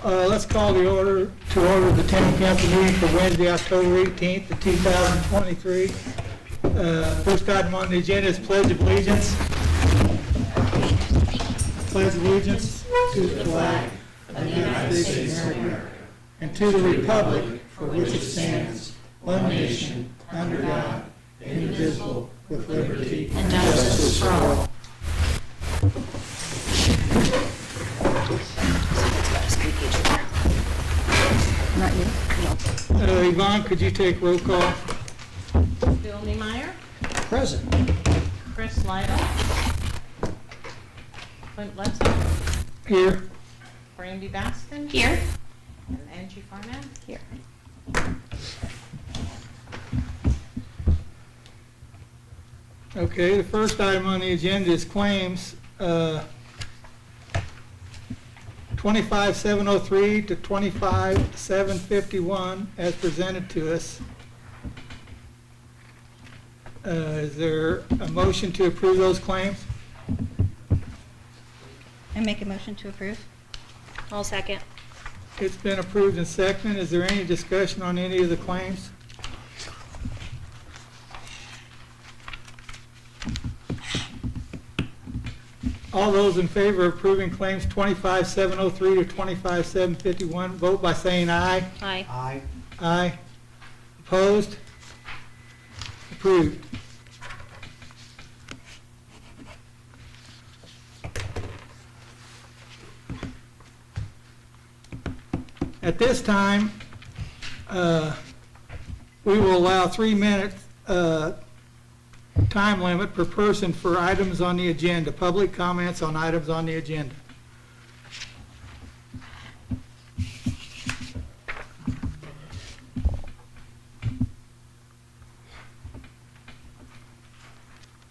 Let's call to order the town council meeting for Wednesday, October 18th, 2023. First item on the agenda is pledge of allegiance. Pledge of allegiance to the flag of the United States of America and to the republic for which it stands, one nation, under God, indivisible, with liberty and justice for all. Not you? No. Yvonne, could you take roll call? Bill Niemeyer, Present. Chris Lytle, Clint Bledsoe, Here. Brandy Baskin, Here. and Angie Farnett. Here. Okay, the first item on the agenda is claims, 25,703 to 25,751 as presented to us. Is there a motion to approve those claims? I make a motion to approve. I'll second. It's been approved and seconded. Is there any discussion on any of the claims? All those in favor of approving claims 25,703 to 25,751, vote by saying aye. Aye. Aye. Aye. Opposed? Approved. At this time, we will allow 3 minutes time limit per person for items on the agenda, public comments on items on the agenda.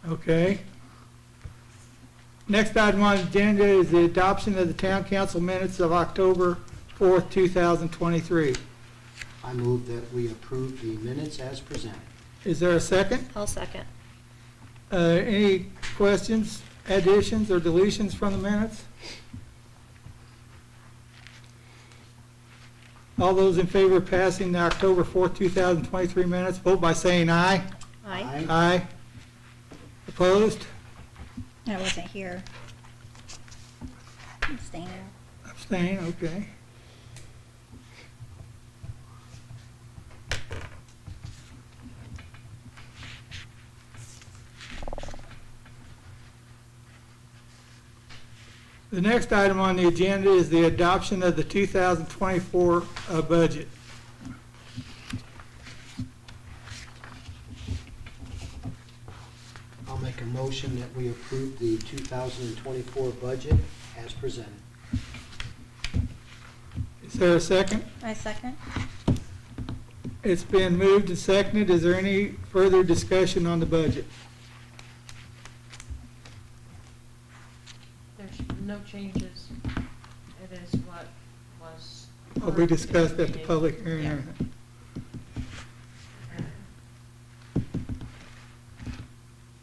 Okay. Next item on the agenda is the adoption of the town council minutes of October 4th, 2023. I move that we approve the minutes as presented. Is there a second? I'll second. Any questions, additions, or deletions from the minutes? All those in favor of passing the October 4th, 2023 minutes, vote by saying aye. Aye. Aye. Opposed? I wasn't here. I'm staying out. Abstain, okay. The next item on the agenda is the adoption of the 2024 budget. I'll make a motion that we approve the 2024 budget as presented. Is there a second? I second. It's been moved and seconded. Is there any further discussion on the budget? There's no changes. It is what was. Will be discussed at the public hearing. Yeah.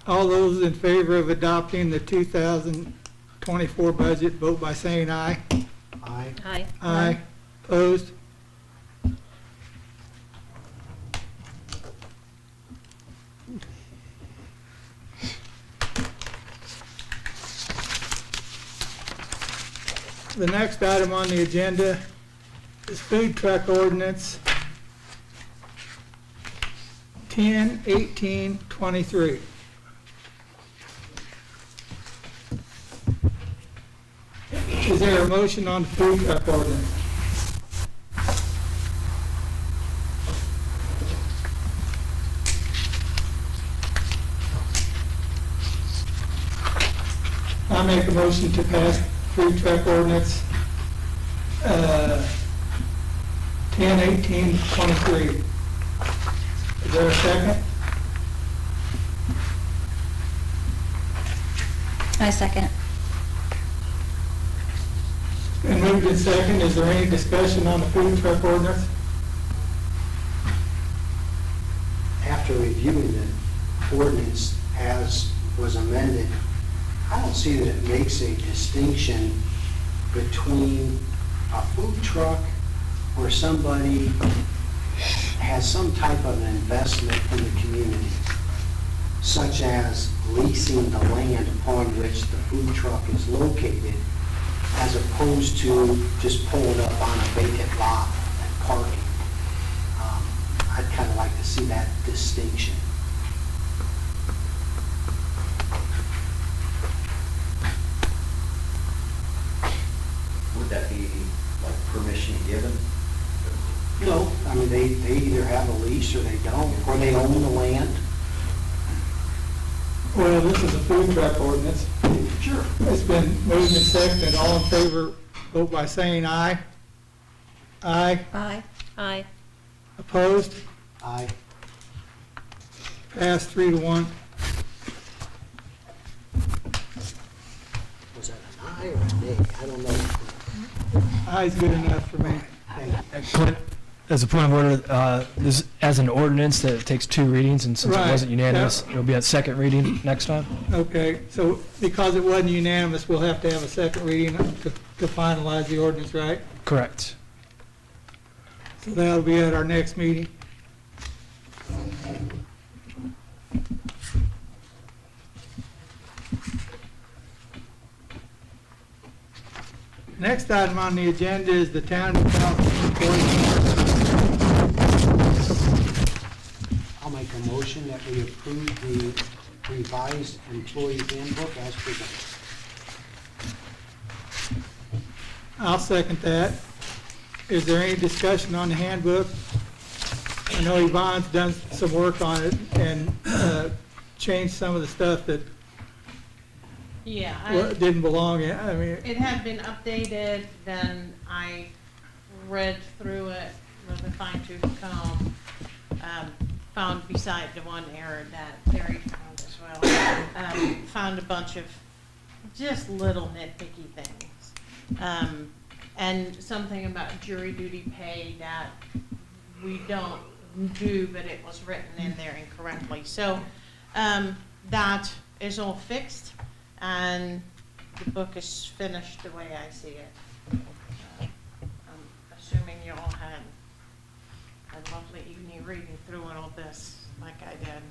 All those in favor of adopting the 2024 budget, vote by saying aye. Aye. Aye. Aye. Opposed? The next item on the agenda is food truck ordinance 10/18/23. Is there a motion on the food truck ordinance? I make a motion to pass food truck ordinance 10/18/23. Is there a second? I second. And moved in second. Is there any discussion on the food truck ordinance? After reviewing the ordinance as was amended, I don't see that it makes a distinction between a food truck where somebody has some type of an investment in the community, such as leasing the land upon which the food truck is located, as opposed to just pulling up on a vacant lot and parking. I'd kind of like to see that distinction. Would that be like permission given? No, I mean, they either have a lease or they don't, or they own the land. Well, this is a food truck ordinance. Sure. It's been moved and seconded. All in favor, vote by saying aye. Aye. Aye. Aye. Opposed? Aye. Passed 3-1. Was that an aye or a nay? I don't know. Aye's good enough for me. Thank you. Point- As a point of order, this, as an ordinance, that it takes 2 readings, and since it Right, wasn't unanimous, yeah. it'll be at second reading next time. Okay, so because it wasn't unanimous, we'll have to have a second reading to finalize the ordinance, right? Correct. So that'll be at our next meeting. Next item on the agenda is the town council employee. I'll make a motion that we approve the revised employee handbook as presented. I'll second that. Is there any discussion on the handbook? I know Yvonne's done some work on it and changed some of the stuff that Yeah, didn't belong in. I mean, it had been updated, then I read through it with a fine tooth comb, found beside the one error that Terry found as well, found a bunch of just little nitpicky things. And something about jury duty pay that we don't do, but it was written in there incorrectly. So, that is all fixed, and the book is finished the way I see it. I'm assuming you all had a lovely evening reading through all this, like I did.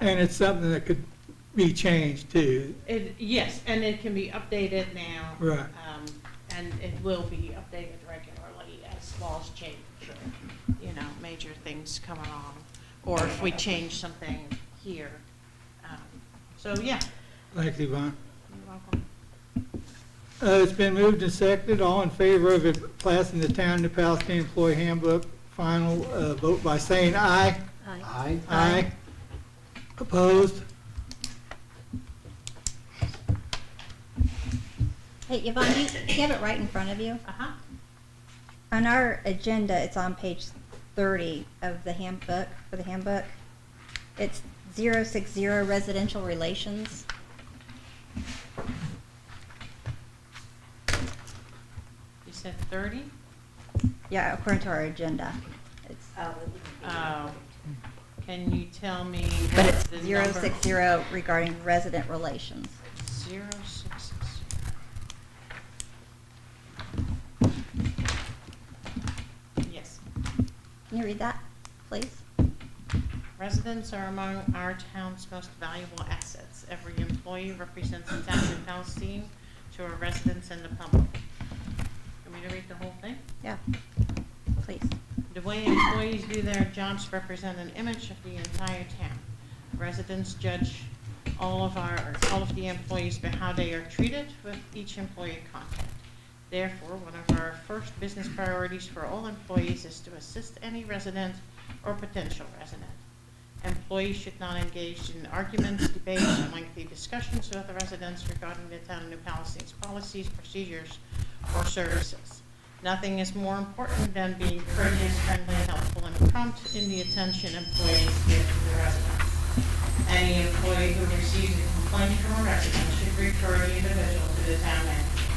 and it's something that could be changed too. Yes, and it can be updated now. Right. And it will be updated regularly as laws change, or, you know, major things come along, or if we change something here. So, yeah, Thanks, Yvonne. you're welcome. It's been moved and seconded. All in favor of it passing the town of Palestine employee handbook final, vote by saying aye. Aye. Aye. Aye. Opposed? Hey, Yvonne, you have it right in front of you. Uh-huh. On our agenda, it's on page 30 of the handbook, for the handbook. It's 060 residential relations. You said 30? Yeah, according to our agenda. It's, Can you tell me but what it's the number? 060 regarding resident relations. 060. Yes. Can you read that, please? Residents are among our town's most valuable assets. Every employee represents the town of Palestine to our residents and the public. Want me to read the whole thing? Yeah, please. The way employees do their jobs represent an image of the entire town. Residents judge all of the employees by how they are treated with each employee contact. Therefore, one of our first business priorities for all employees is to assist any resident or potential resident. Employees should not engage in arguments, debates, or lengthy discussions with the residents regarding the town of New Palestine's policies, procedures, or services. Nothing is more important than being courteous, friendly, helpful, and prompt in the attention employees give to the residents. Any employee who receives a complaint from a resident should refer the individual to the town manager.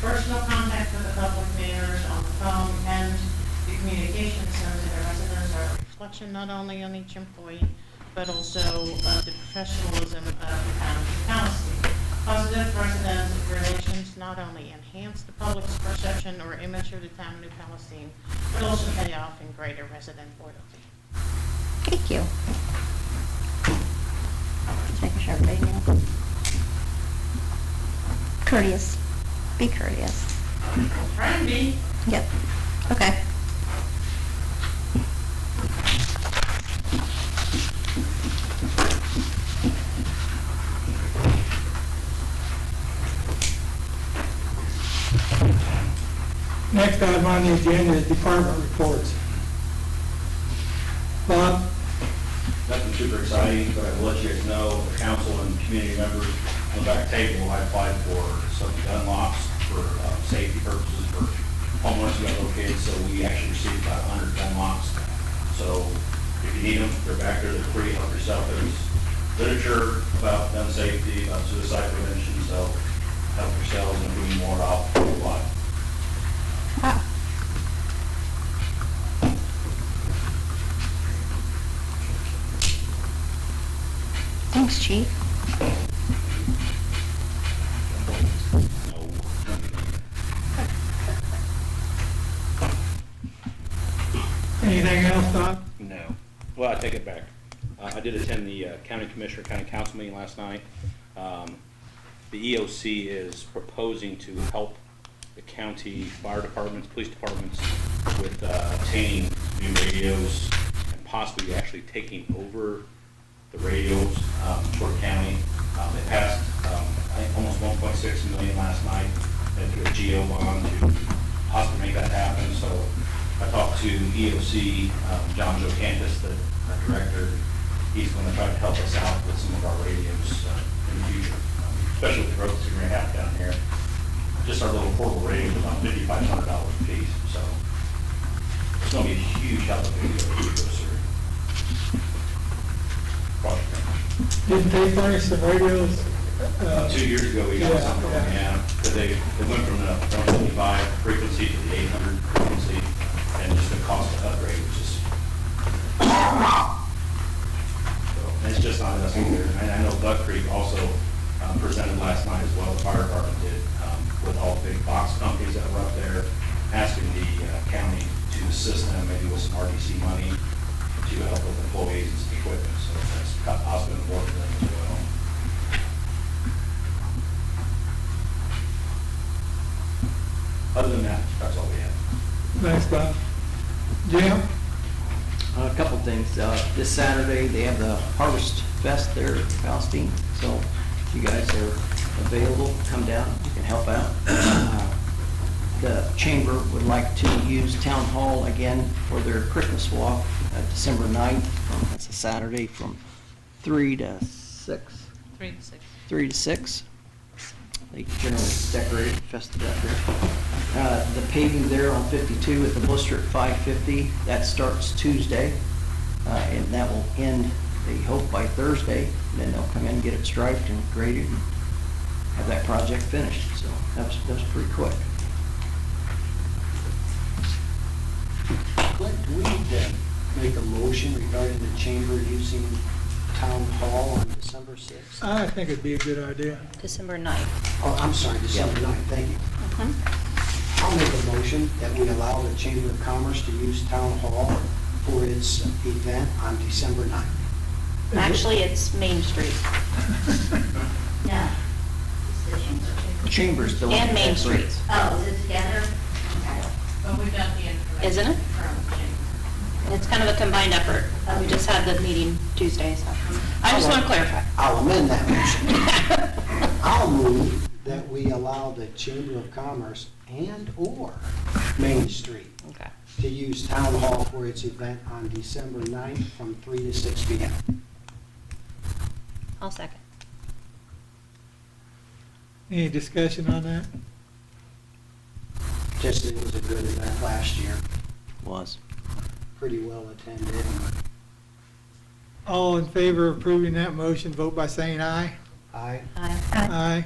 Personal contact with the public matters on the phone and the communication sent to the residents are a reflection not only on each employee, but also of the professionalism of the town of Palestine. Positive resident relations not only enhance the public's perception or image of the town of New Palestine, but also pay off in greater resident loyalty. Thank you. Just making sure everybody knew. Courteous. Be courteous. Try and be. Yep. Okay. Next item on the agenda is department reports. Bob? Nothing super exciting, but I will let you guys know, the council and community members on the back table, I applied for some gun locks for safety purposes for homeless and young little kids, so we actually received about 100 gun locks. So if you need them, they're back there, they're free, help yourself. There's literature about gun safety, about suicide prevention, so help yourselves, and if we need more, I'll apply. Wow. Thanks, Chief. Anything else, Bob? No. Well, I take it back. I did attend the county commissioner, county council meeting last night. The EOC is proposing to help the county fire departments, police departments with obtaining new radios and possibly actually taking over the radios for county. They passed, I think, almost 1.6 million last night into a GO bond to possibly make that happen. So I talked to EOC, John Joe Cantus, the director. He's going to try to help us out with some of our radios in the future, especially with the growth we're going to have down here. Just our little portable radio is about $5,500 a piece, so it's going to be a huge help if it goes through. Didn't they furnish some radios? 2 years ago, we got Yeah, something, yeah. yeah, because they went from the 125 frequency to the 800 frequency, and just the cost of upgrade was just. So, and it's just not us either. And I know Buck Creek also presented last night as well, the fire department did, with all the big box companies that were up there, asking the county to assist them maybe with some RDC money to help with employees and some equipment, so that's possibly important for them as well. Other than that, that's all we have. Thanks, Bob. Jim? A couple things. This Saturday, they have the Harvest Fest there in Palestine, so if you guys are available, come down, you can help out. The chamber would like to use Town Hall again for their Christmas walk, December 9th. That's a Saturday from 3 to 6. 3 to 6. 3 to 6. They generally decorate festive out there. The paving there on 52 at the Blister at 550, that starts Tuesday, and that will end, they hope, by Thursday. And then they'll come in and get it striped and graded and have that project finished. So that was pretty quick. Clint, do we need to make a motion regarding the chamber using Town Hall on December 6th? I think it'd be a good idea. December 9th. Oh, I'm sorry, December 9th, thank you. I'll make a motion that we allow the Chamber of Commerce to use Town Hall for its event on December 9th. Actually, it's Main Street. No. Chamber's the one. And Main Street. Oh, is it together? Okay. But we've got the information. Isn't it? from Jim. It's kind of a combined effort. We just had the meeting Tuesday, so I just want to clarify. I'll amend that motion. I'll move that we allow the Chamber of Commerce and/or Main Street Okay. to use Town Hall for its event on December 9th from 3 to 6 p.m. I'll second. Any discussion on that? Just it was a good event last year, Was. pretty well attended. All in favor of approving that motion, vote by saying aye. Aye. Aye.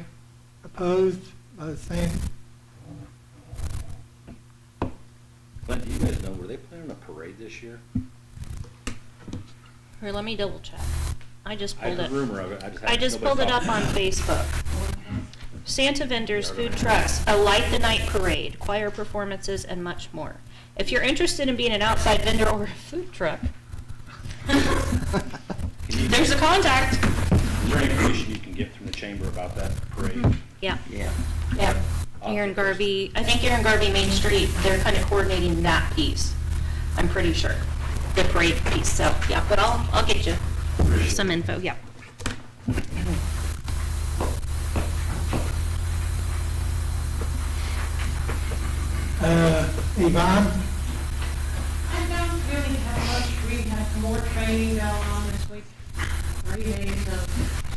Opposed by the same? Clint, do you guys know, were they planning a parade this year? Here, let me double check. I just I pulled heard it. rumor of it. I just nobody pulled it up talked. on Facebook. Santa vendors, food trucks, a light the night parade, choir performances, and much more. If you're interested in being an outside vendor or a food truck, there's a contact. Is there any information you can get from the chamber about that parade? Yeah. Yeah. Yeah. Aaron Garvey, I think Aaron Garvey Main Street, they're kind of coordinating that piece. I'm pretty sure, the parade piece. So yeah, but I'll get you some info. Yeah. Yvonne? I don't really have much. We had more training going on this week. 3 days of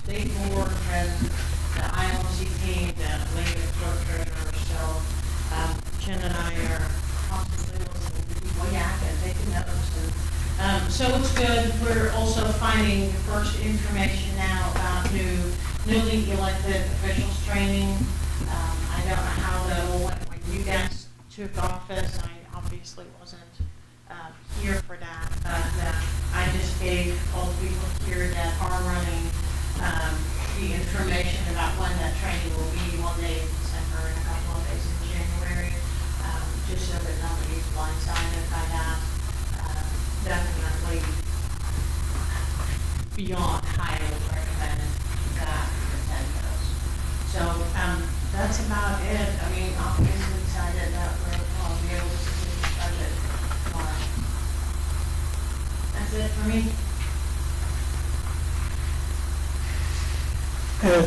state board and the ILC team, the labor clerk treasurer. So Jen and I are constantly listening to people yak and taking notes. And so it's good. We're also finding the first information now about newly elected officials training. I don't know how that all went when you guys took office. I obviously wasn't here for that, but I just gave all the people here that are running the information about when that training will be, one day in December and a couple of days in January, just so that nobody's blindsided by that. Definitely beyond highly recommended that you attend those. So that's about it. I mean, obviously excited that we'll be able to see the budget tomorrow. That's it for me.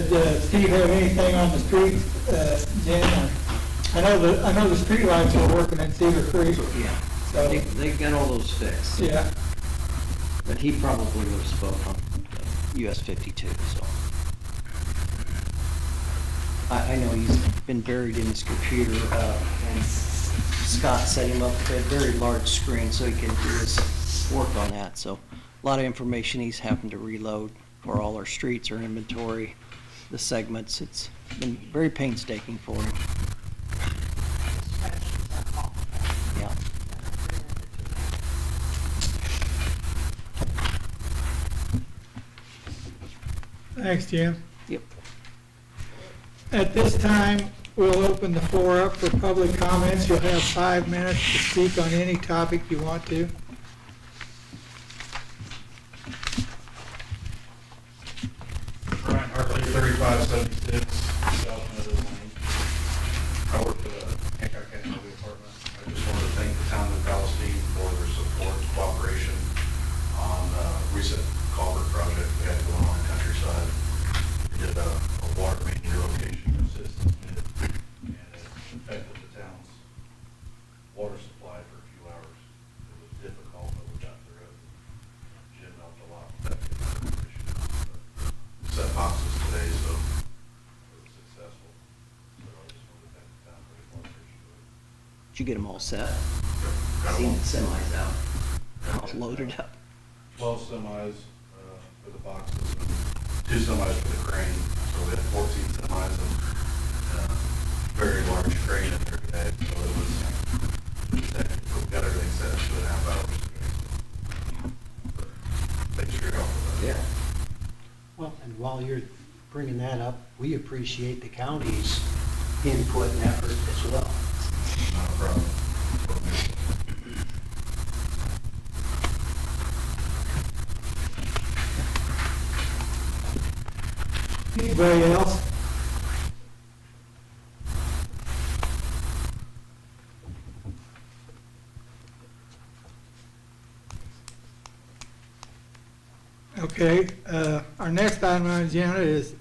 Does Steve have anything on the street, Jen? I know the street lights are working in Cedar Creek. Yeah. So, They got all those fixed. yeah. But he probably would have spoke on US 52, so. I know he's been buried in his computer, and Scott set him up with a very large screen so he can do his work on that. So a lot of information he's having to reload for all our streets, our inventory, the segments. It's been very painstaking for him. Yeah. Thanks, Jim. Yep. At this time, we'll open the floor up for public comments. You'll have 5 minutes to speak on any topic you want to. Brian Hartley, 3576 South Meadows Lane. I work for the Hancock County Highway Department. I just wanted to thank the town of Palestine for their support and cooperation on the recent culvert project we had going on in Countryside. We did a water main relocation assistance bid, and it affected the town's water supply for a few hours. It was difficult, but we got through it. Jim helped a lot with that. Set boxes today, so it was successful. So I just wanted to thank the town for the cooperation. Did you get them all set? Got Seen them the all. semis out, all loaded up. 12 semis for the boxes and 2 semis for the crane. So we had 14 semis and very large crane in there today. So it was technical. We got everything set in 2.5 hours today. So, thanks for your help with that. Yeah. Well, and while you're bringing that up, we appreciate the county's input and effort as well. Not a problem. Anybody else? Okay, our next item on the agenda is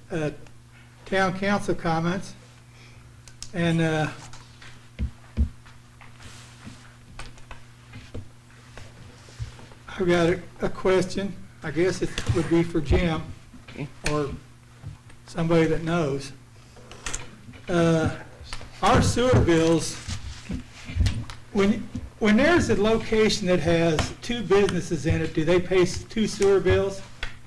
town council comments. And I've got a question. I guess it would be for Jim or somebody that knows. Our sewer bills, when there's a location that has 2 businesses in it, do they pay 2 sewer bills?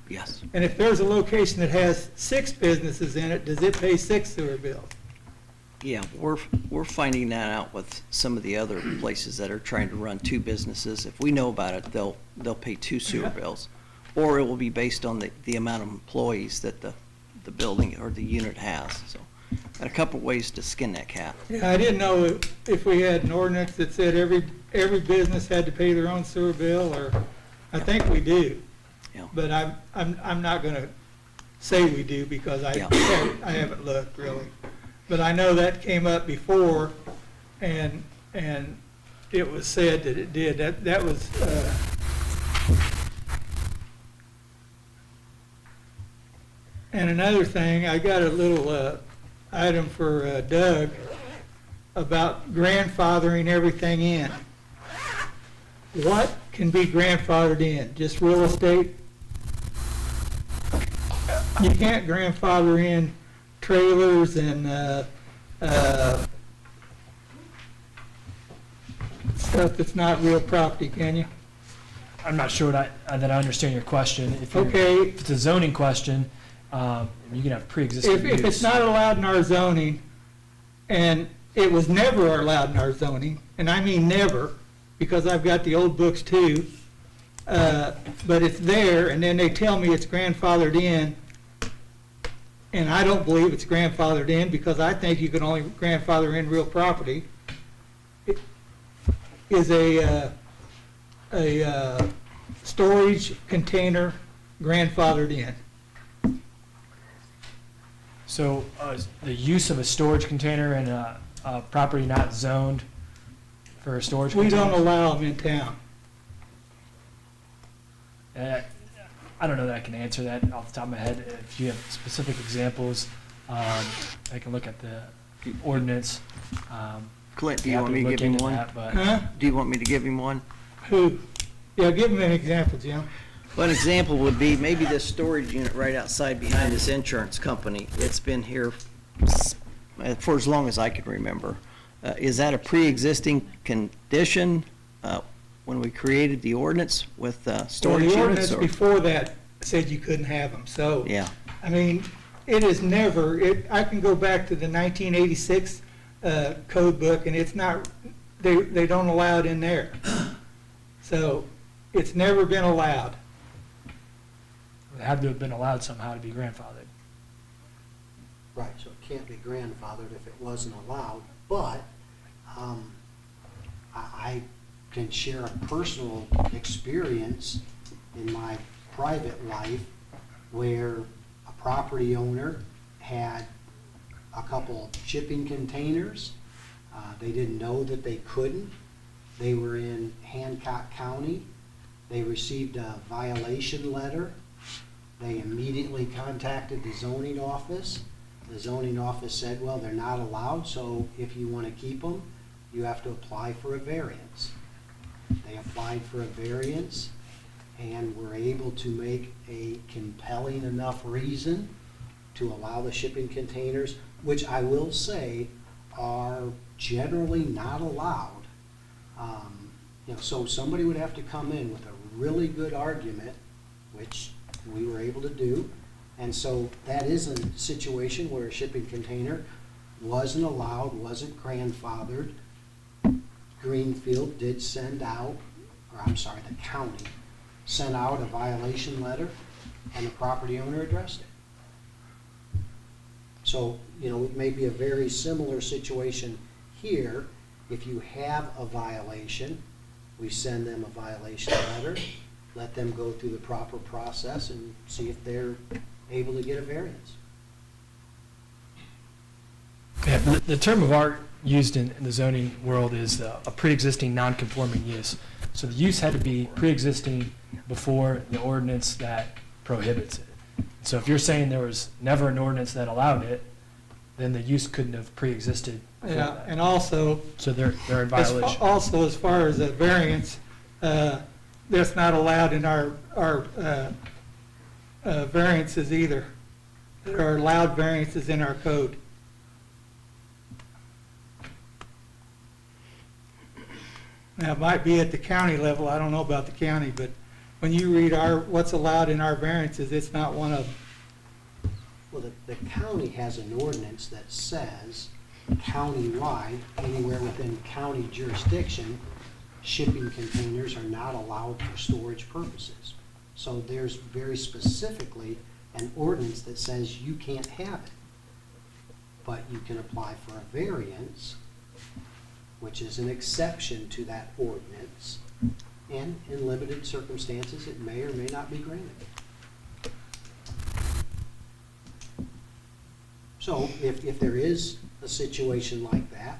Yes. And if there's a location that has 6 businesses in it, does it pay 6 sewer bills? Yeah, we're finding that out with some of the other places that are trying to run 2 businesses. If we know about it, they'll pay 2 sewer Yeah. bills. Or it will be based on the amount of employees that the building or the unit has. So Got a couple ways to skin that cat. Yeah, I didn't know if we had an ordinance that said every business had to pay their own sewer bill, or, I think we do. Yeah. But I'm not gonna say we do, because Yeah. I haven't looked really. But I know that came up before, and it was said that it did. That was, and another thing, I got a little, item for Doug about grandfathering everything in. What can be grandfathered in? Just real estate? You can't grandfather in trailers and stuff that's not real property, can you? I'm not sure that I understand your question. Okay. If it's a zoning question, you can have pre-existing use. If it's not allowed in our zoning, and it was never allowed in our zoning, and I mean never, because I've got the old books too, but it's there, and then they tell me it's grandfathered in, and I don't believe it's grandfathered in, because I think you can only grandfather in real property, it is a storage container grandfathered in. So the use of a storage container in a property not zoned for a storage We container? don't allow them in town. I don't know that I can answer that off the top of my head. If you have specific examples, I can look at the ordinance. Clint, do you Happy want me to look give him into one? that, but- Huh? Do you want me to give him one? Who? Yeah, give them an example, Jim. Well, an example would be maybe this storage unit right outside behind this insurance company. It's been here for as long as I can remember. Is that a pre-existing condition when we created the ordinance with storage Well, the units? ordinance or- before that said you couldn't have them, so. Yeah, I mean, it is never, I can go back to the 1986 code book, and it's not, they don't allow it in there. So, it's never been allowed. It had to have been allowed somehow to be grandfathered. Right, so it can't be grandfathered if it wasn't allowed, but I can share a personal experience in my private life where a property owner had a couple shipping containers. They didn't know that they couldn't. They were in Hancock County. They received a violation letter. They immediately contacted the zoning office. The zoning office said, well, they're not allowed, so if you want to keep them, you have to apply for a variance. They applied for a variance and were able to make a compelling enough reason to allow the shipping containers, which I will say are generally not allowed. So somebody would have to come in with a really good argument, which we were able to do. And so that is a situation where a shipping container wasn't allowed, wasn't grandfathered. Greenfield did send out, or I'm sorry, the county sent out a violation letter, and the property owner addressed it. So, it may be a very similar situation here. If you have a violation, we send them a violation letter, let them go through the proper process and see if they're able to get a variance. Yeah, the term of art used in the zoning world is a pre-existing non-conforming use. So the use had to be pre-existing before the ordinance that prohibits it. So if you're saying there was never an ordinance that allowed it, then the use couldn't have pre-existed before Yeah, that. and also, So they're in violation. also as far as a variance, that's not allowed in our variances either. There are allowed variances in our code. Now, it might be at the county level, I don't know about the county, but when you read what's allowed in our variances, it's not one of them. Well, the county has an ordinance that says countywide, anywhere within county jurisdiction, shipping containers are not allowed for storage purposes. So there's very specifically an ordinance that says you can't have it. but you can apply for a variance, which is an exception to that ordinance, and in limited circumstances, it may or may not be granted. So if there is a situation like that,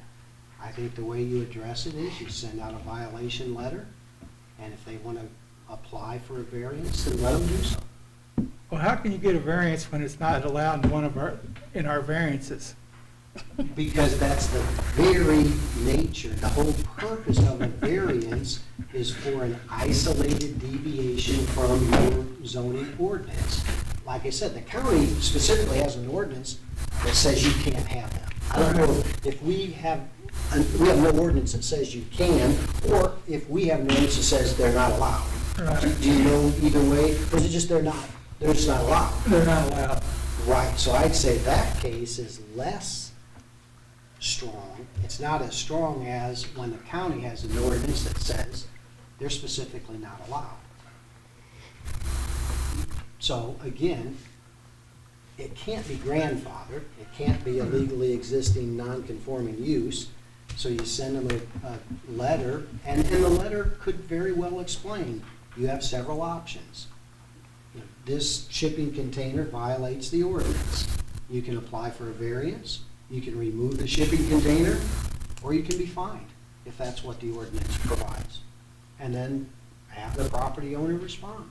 I think the way you address it is you send out a violation letter, and if they want to apply for a variance, then let them do so. Well, how can you get a variance when it's not allowed in our variances? Because that's the very nature, the whole purpose of a variance is for an isolated deviation from your zoning ordinance. Like I said, the county specifically has an ordinance that says you can't have them. I don't know if we have no ordinance that says you can, or if we have an ordinance that says they're not allowed. Right. Do you know either way, or is it just they're just not allowed? They're not allowed. Right, so I'd say that case is less strong. It's not as strong as when the county has an ordinance that says they're specifically not allowed. So again, it can't be grandfathered, it can't be a legally existing non-conforming use, so you send them a letter, and the letter could very well explain, you have several options. This shipping container violates the ordinance. You can apply for a variance, you can remove the shipping container, or you can be fined if that's what the ordinance provides. And then have the property owner respond.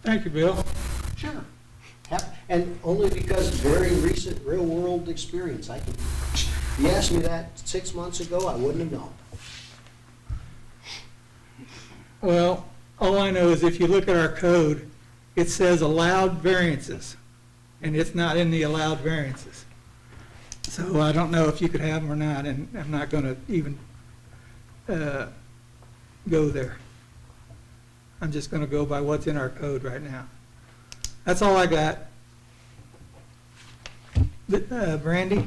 Thank you, Bill. Sure. And only because very recent real-world experience. If you asked me that 6 months ago, I wouldn't have known. Well, all I know is if you look at our code, it says allowed variances, and it's not in the allowed variances. So I don't know if you could have them or not, and I'm not going to even go there. I'm just going to go by what's in our code right now. That's all I got. Brandy?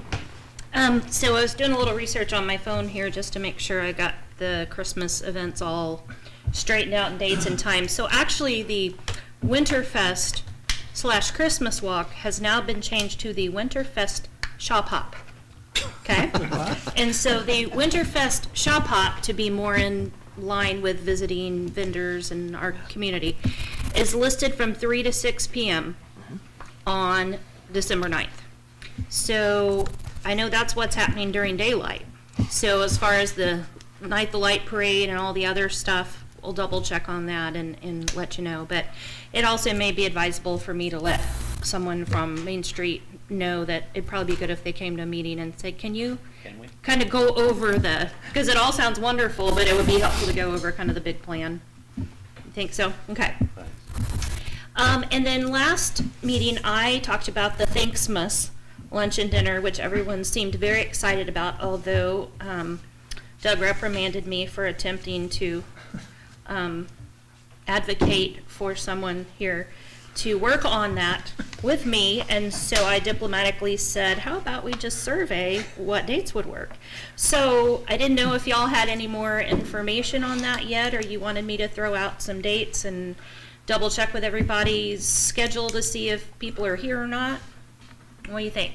So I was doing a little research on my phone here just to make sure I got the Christmas events all straightened out in dates and times. So actually, the Winterfest / Christmas Walk has now been changed to the Winterfest Shop Hop. Okay? And so the Winterfest Shop Hop, to be more in line with visiting vendors in our community, is listed from 3 to 6 p.m. on December 9th. So I know that's what's happening during daylight. So as far as the Night the Light Parade and all the other stuff, we'll double check on that and let you know. But it also may be advisable for me to let someone from Main Street know that it'd probably be good if they came to a meeting and say, can we kind of go over because it all sounds wonderful, but it would be helpful to go over kind of the big plan. You think so? Okay. And then last meeting, I talked about the Thanksmas lunch and dinner, which everyone seemed very excited about, although Doug reprimanded me for attempting to advocate for someone here to work on that with me, and so I diplomatically said, how about we just survey what dates would work? So I didn't know if y'all had any more information on that yet, or you wanted me to throw out some dates and double check with everybody's schedule to see if people are here or not. What do you think?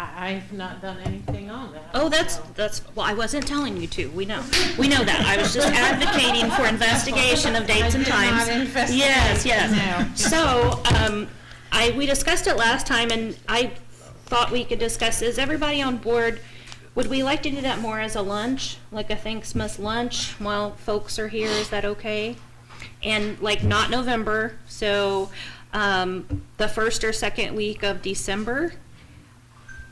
I've not done anything on that. Oh, that's, well, I wasn't telling you to, we know that. I was just advocating for investigation of dates and times. I did not investigate. Yes. No. So, we discussed it last time, and I thought we could discuss, is everybody on board? Would we like to do that more as a lunch, like a Thanksmas lunch while folks are here? Is that okay? And like not November, so the first or second week of December.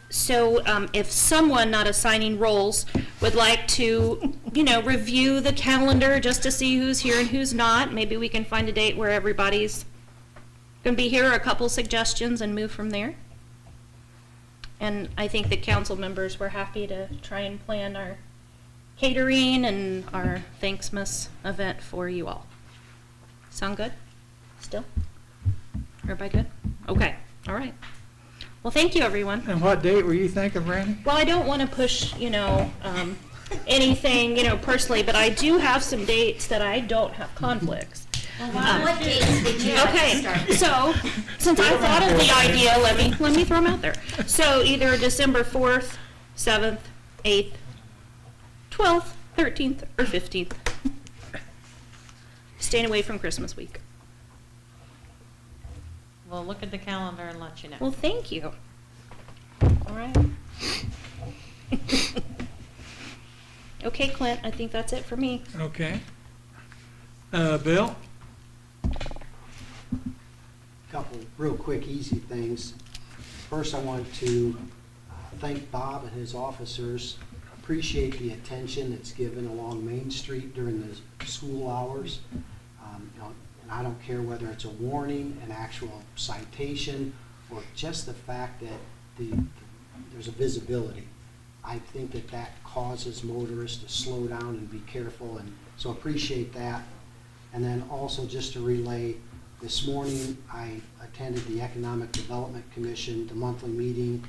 So if someone not assigning roles would like to, review the calendar just to see who's here and who's not, maybe we can find a date where everybody's going to be here, a couple suggestions, and move from there. And I think the council members were happy to try and plan our catering and our Thanksmas event for you all. Sound good? Still? Everybody good? Okay. All right. Well, thank you, everyone. And what date were you thinking, Brandy? Well, I don't want to push, anything, personally, but I do have some dates that I don't have conflicts. What dates did you have to Okay, start? so, since I thought of the idea, let me throw them out there. So either December 4th, 7th, 8th, 12th, 13th, or 15th. Staying away from Christmas week. We'll look at the calendar and let you know. Well, thank you. All right. Okay, Clint, I think that's it for me. Okay. Bill? Couple real quick, easy things. First, I want to thank Bob and his officers. Appreciate the attention that's given along Main Street during the school hours. And I don't care whether it's a warning, an actual citation, or just the fact that there's a visibility. I think that causes motorists to slow down and be careful, and so appreciate that. And then also just to relay, this morning I attended the Economic Development Commission, the monthly meeting,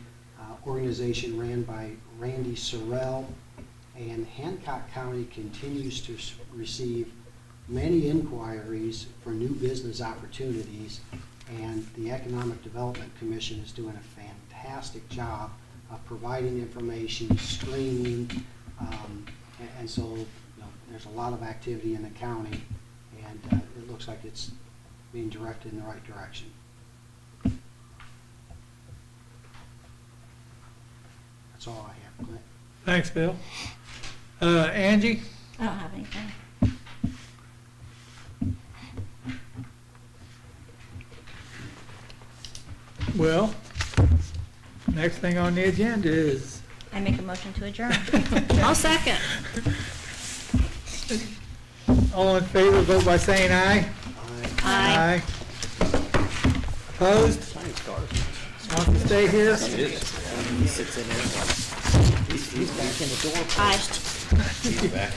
organization ran by Randy Sorrell, and Hancock County continues to receive many inquiries for new business opportunities, and the Economic Development Commission is doing a fantastic job of providing information, screening, and so there's a lot of activity in the county, and it looks like it's being directed in the right direction. That's all I have, Clint. Thanks, Bill. Angie? I don't have anything. Well, next thing on the agenda is... I make a motion to adjourn. I'll second. All in favor, vote by saying aye. Aye. Opposed? Want to stay here? He sits in there. He's back in the door. Aye. He's back.